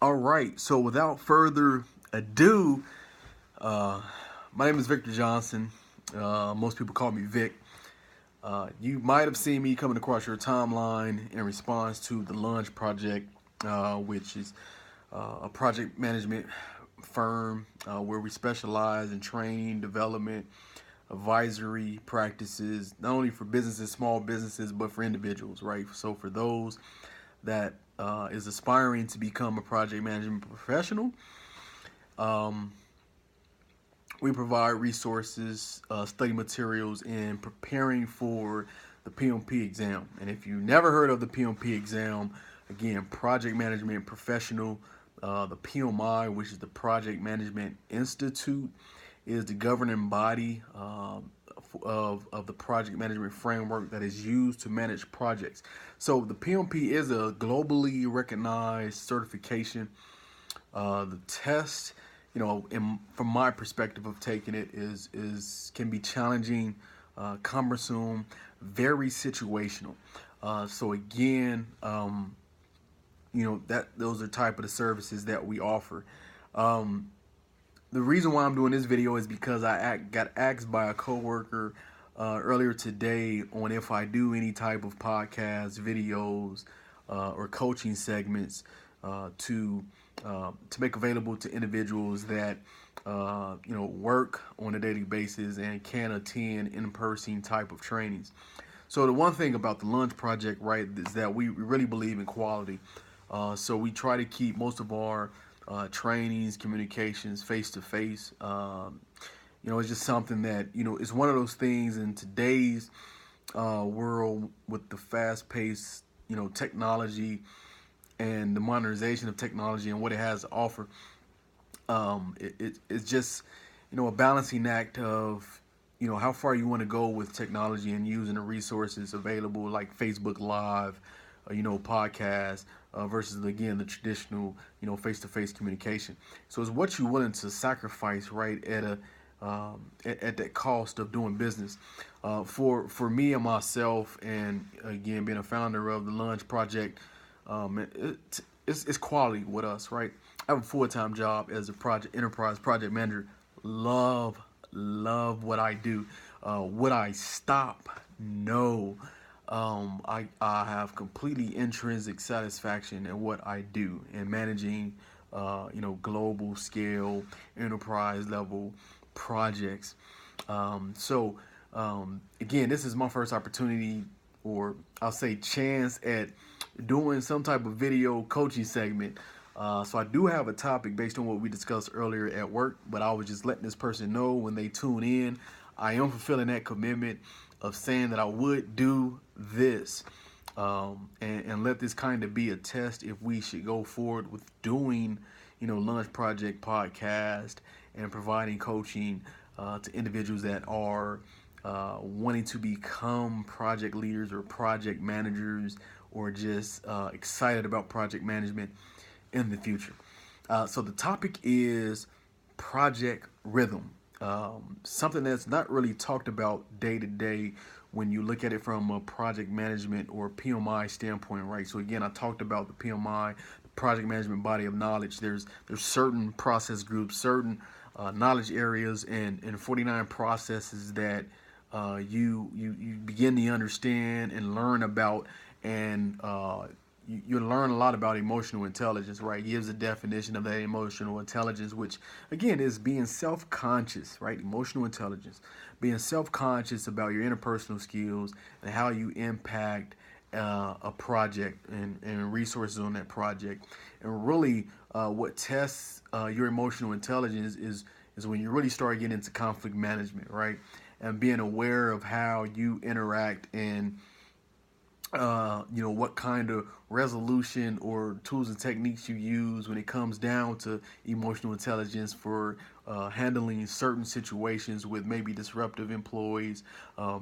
All right, so without further ado, uh, my name is Victor Johnson. Most people call me Vic. You might have seen me coming across your timeline in response to the Lunge Project, which is a project management firm where we specialize in training, development, advisory practices, not only for businesses, small businesses, but for individuals, right? So for those that is aspiring to become a project management professional, um, we provide resources, study materials in preparing for the PMP exam. And if you never heard of the PMP exam, again, project management professional, the PMI, which is the Project Management Institute, is the governing body of the project management framework that is used to manage projects. So the PMP is a globally recognized certification. The test, from my perspective of taking it, is can be challenging, cumbersome, very situational. So again, that those are type of the services that we offer. Um, the reason why I'm doing this video is because got asked by a coworker earlier today on if I do any type of podcast, videos, or coaching segments to make available to individuals that work on a daily basis and can attend in-person type of trainings. So the one thing about the Lunge Project, right, is that we really believe in quality. So we try to keep most of our trainings, communications face to face. It's just something that it's one of those things in today's world with the fast-paced, technology and the modernization of technology and what it has to offer. It's just a balancing act of how far you want to go with technology and using the resources available like Facebook Live, podcasts, versus again the traditional face-to-face communication. So it's what you're willing to sacrifice, right, at that cost of doing business. For me and myself, and again being a founder of the Lunge Project, it's quality with us, right? I have a full-time job as a project enterprise project manager. Love what I do. Would I stop? No. I have completely intrinsic satisfaction in what I do in managing, global scale, enterprise level projects. Again, this is my first opportunity, or I'll say chance, at doing some type of video coaching segment. So I do have a topic based on what we discussed earlier at work, but I was just letting this person know when they tune in, I am fulfilling that commitment of saying that I would do this, and let this kind of be a test if we should go forward with doing, Lunch Project podcast and providing coaching to individuals that are wanting to become project leaders or project managers, or just excited about project management in the future. So the topic is project rhythm. Something that's not really talked about day to day when you look at it from a project management or PMI standpoint, right? So again, I talked about the PMI, the project management body of knowledge. There's certain process groups, certain knowledge areas, and 49 processes that you begin to understand and learn about, and you learn a lot about emotional intelligence, right? He gives a definition of that emotional intelligence, which again is being self-conscious, right? Emotional intelligence, being self-conscious about your interpersonal skills and how you impact a project and resources on that project. And really, what tests your emotional intelligence is when you really start getting into conflict management, right? And being aware of how you interact and what kind of resolution or tools and techniques you use when it comes down to emotional intelligence for handling certain situations with maybe disruptive employees.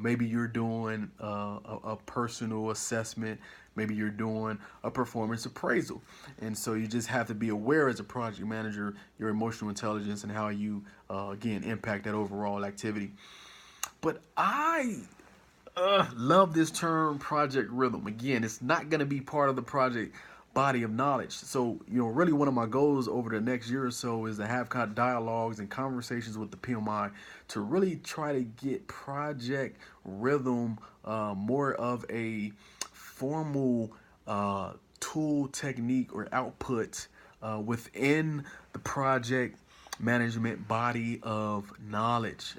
Maybe you're doing a personal assessment. Maybe you're doing a performance appraisal. And so you just have to be aware as a project manager, your emotional intelligence and how you, again, impact that overall activity. But I love this term project rhythm. Again, it's not going to be part of the project body of knowledge. So, really one of my goals over the next year or so is to have kind of dialogues and conversations with the PMI to really try to get project rhythm more of a formal tool, technique, or output within the project management body of knowledge,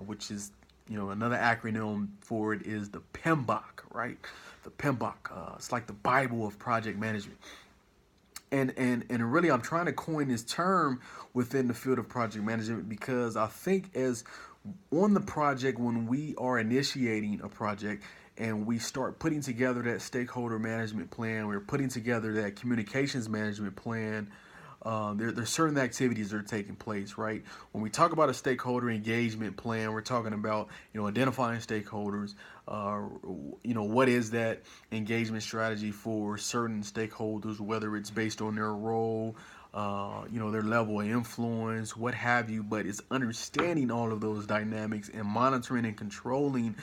which is, another acronym for it is the PMBOK, right? The PMBOK. It's like the Bible of project management. And really, I'm trying to coin this term within the field of project management because I think as on the project, when we are initiating a project and we start putting together that stakeholder management plan, we're putting together that communications management plan, there's certain activities that are taking place, right? When we talk about a stakeholder engagement plan, we're talking about, identifying stakeholders, what is that engagement strategy for certain stakeholders, whether it's based on their role, their level of influence, what have you, but it's understanding all of those dynamics and monitoring and controlling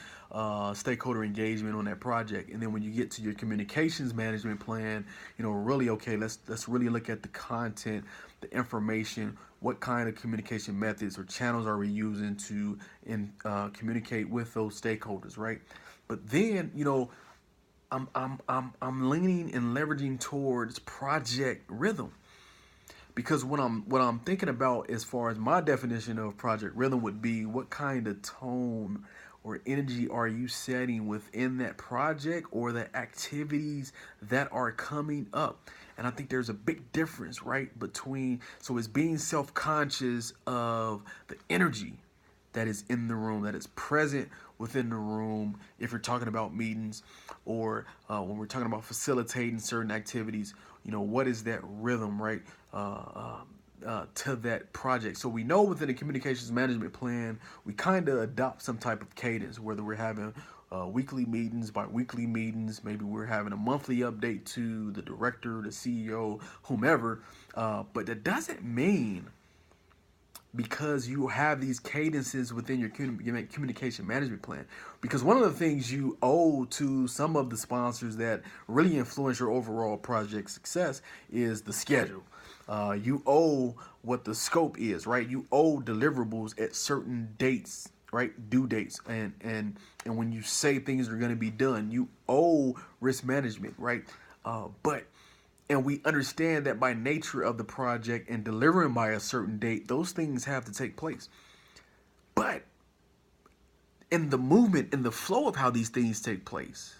stakeholder engagement on that project. And then when you get to your communications management plan, really, okay, let's really look at the content, the information, what kind of communication methods or channels are we using to communicate with those stakeholders, right? But then, I'm leaning and leveraging towards project rhythm. Because what I'm thinking about as far as my definition of project rhythm would be, what kind of tone or energy are you setting within that project or the activities that are coming up? And I think there's a big difference, right, so it's being self-conscious of the energy that is in the room, that is present within the room, if you're talking about meetings or when we're talking about facilitating certain activities, what is that rhythm, right, to that project. So we know within the communications management plan, we kind of adopt some type of cadence, whether we're having weekly meetings, bi-weekly meetings, maybe we're having a monthly update to the director, the CEO, whomever, but that doesn't mean because you have these cadences within your communication management plan. Because one of the things you owe to some of the sponsors that really influence your overall project success is the schedule. You owe what the scope is, right? You owe deliverables at certain dates, right? Due dates. And when you say things are going to be done, you owe risk management, right? And we understand that by nature of the project and delivering by a certain date, those things have to take place. But in the movement, in the flow of how these things take place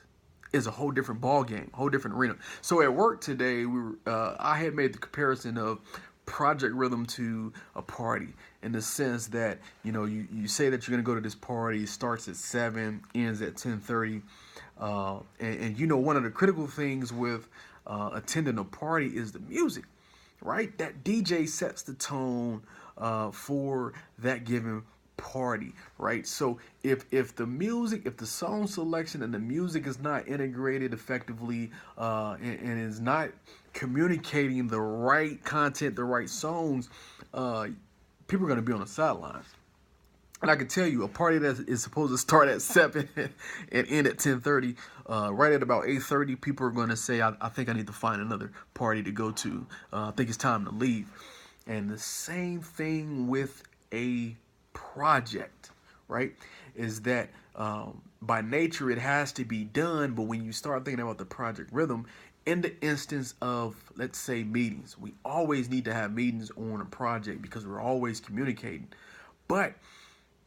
is a whole different ball game, whole different arena. So at work today, I had made the comparison of project rhythm to a party in the sense that, you say that you're going to go to this party, it starts at 7, ends at 10:30. And one of the critical things with attending a party is the music, right? That DJ sets the tone for that given party, right? So if the song selection and the music is not integrated effectively and is not communicating the right content, the right songs, people are going to be on the sidelines. And I can tell you, a party that is supposed to start at 7 and end at 10:30, right at about 8:30, people are going to say, I think I need to find another party to go to. I think it's time to leave. And the same thing with a project, right, is that by nature it has to be done. But when you start thinking about the project rhythm, in the instance of, let's say, meetings, we always need to have meetings on a project because we're always communicating. But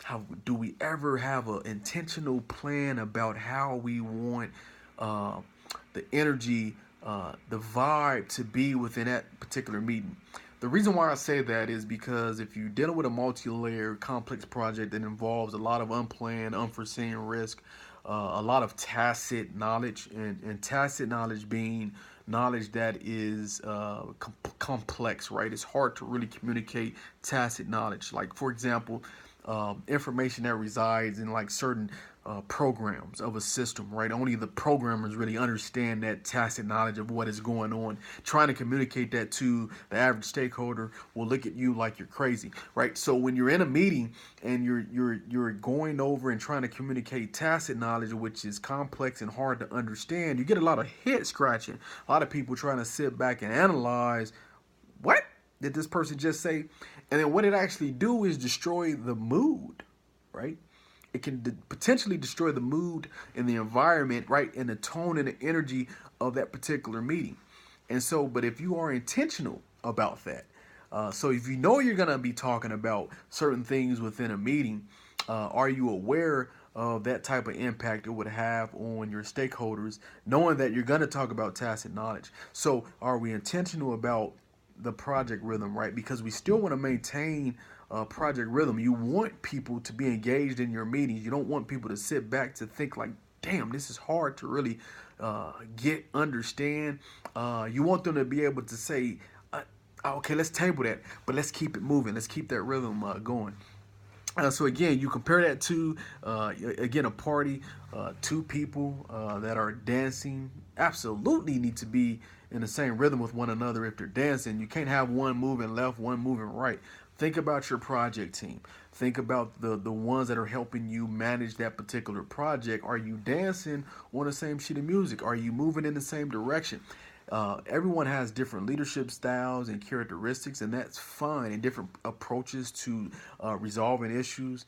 how do we ever have an intentional plan about how we want the energy, the vibe to be within that particular meeting? The reason why I say that is because if you're dealing with a multi-layer complex project that involves a lot of unplanned, unforeseen risk, a lot of tacit knowledge, and tacit knowledge being knowledge that is complex, right? It's hard to really communicate tacit knowledge. Like, for example, information that resides in like certain programs of a system, right? Only the programmers really understand that tacit knowledge of what is going on. Trying to communicate that to the average stakeholder will look at you like you're crazy, right? So when you're in a meeting and you're going over and trying to communicate tacit knowledge, which is complex and hard to understand, you get a lot of head scratching. A lot of people trying to sit back and analyze, what did this person just say? And then what it actually do is destroy the mood, right? It can potentially destroy the mood and the environment, right? And the tone and the energy of that particular meeting. And so, but if you are intentional about that, so if you know you're going to be talking about certain things within a meeting, are you aware of that type of impact it would have on your stakeholders, knowing that you're going to talk about tacit knowledge? So are we intentional about the project rhythm, right? Because we still want to maintain project rhythm. You want people to be engaged in your meetings. You don't want people to sit back to think like, damn, this is hard to really understand. You want them to be able to say, okay, let's table that, but let's keep it moving. Let's keep that rhythm going. So again, you compare that to, again, a party, two people that are dancing absolutely need to be in the same rhythm with one another. If they're dancing, you can't have one moving left, one moving right. Think about your project team. Think about the ones that are helping you manage that particular project. Are you dancing on the same sheet of music? Are you moving in the same direction? Everyone has different leadership styles and characteristics, and that's fine, and different approaches to resolving issues,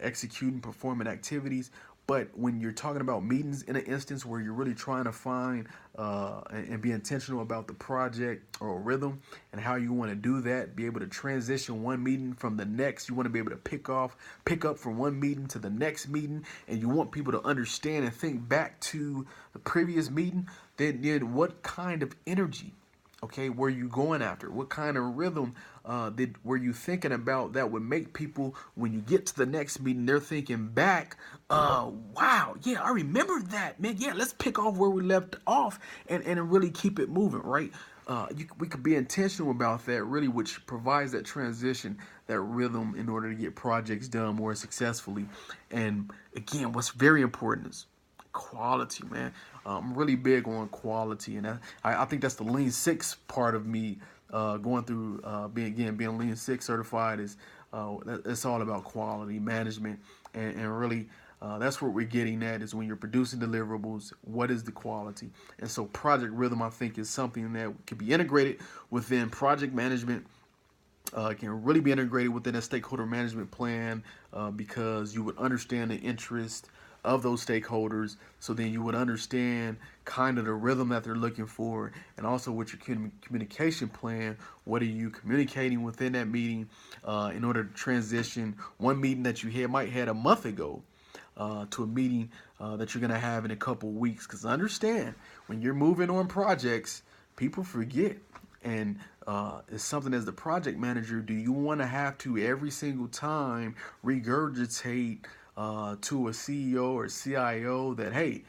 executing, performing activities. But when you're talking about meetings in an instance where you're really trying to find and be intentional about the project or rhythm and how you want to do that, be able to transition one meeting from the next, you want to be able to pick up from one meeting to the next meeting, and you want people to understand and think back to the previous meeting, then what kind of energy, okay, were you going after? What kind of rhythm were you thinking about that would make people, when you get to the next meeting, they're thinking back, wow, yeah, I remember that, man. Yeah, let's pick off where we left off and really keep it moving, right? We could be intentional about that, really, which provides that transition, that rhythm in order to get projects done more successfully. And again, what's very important is quality, man. I'm really big on quality, and I think that's the Lean Six part of me going through being Lean Six certified. Is it's all about quality management, and really that's what we're getting at, is when you're producing deliverables, what is the quality? And so project rhythm, I think, is something that can be integrated within project management. It can really be integrated within a stakeholder management plan, because you would understand the interest of those stakeholders, so then you would understand kind of the rhythm that they're looking for, and also with your communication plan, what are you communicating within that meeting in order to transition one meeting that you might had a month ago to a meeting that you're going to have in a couple weeks. Because understand, when you're moving on projects, people forget. And it's something, as the project manager, do you want to have to every single time regurgitate to a CEO or CIO that, hey,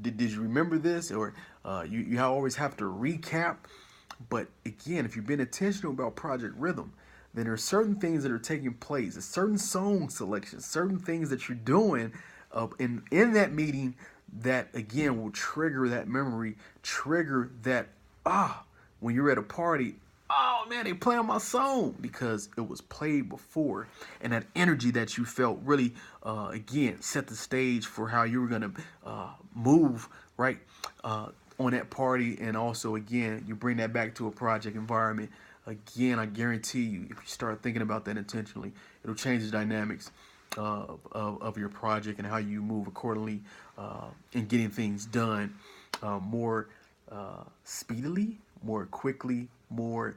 did you remember this? Or you always have to recap. But again, if you've been intentional about project rhythm, then there are certain things that are taking place, a certain song selection, certain things that you're doing in that meeting that, again, will trigger that memory, trigger that, when you're at a party, oh man, they playing my song, because it was played before, and that energy that you felt really, again, set the stage for how you were gonna move right on that party. And also, again, you bring that back to a project environment. Again, I guarantee you, if you start thinking about that intentionally, it'll change the dynamics of your project and how you move accordingly in getting things done more speedily, more quickly, more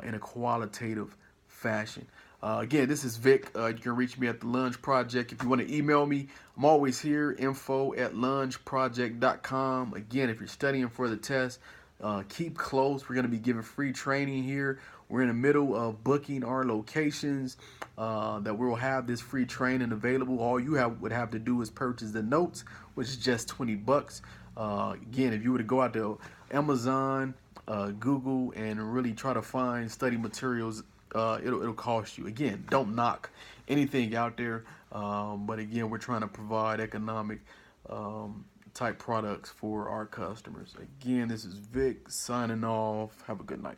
in a qualitative fashion. Again, this is Vic. You can reach me at the Lunge Project. If you want to email me, I'm always here, info@lungeproject.com. Again, if you're studying for the test, keep close. We're going to be giving free training here. We're in the middle of booking our locations that we'll have this free training available. All you would have to do is purchase the notes, which is just $20. Again, if you were to go out to Amazon, Google, and really try to find study materials it'll cost you. Again, don't knock anything out there, but again, we're trying to provide economic type products for our customers. Again, this is Vic signing off. Have a good night.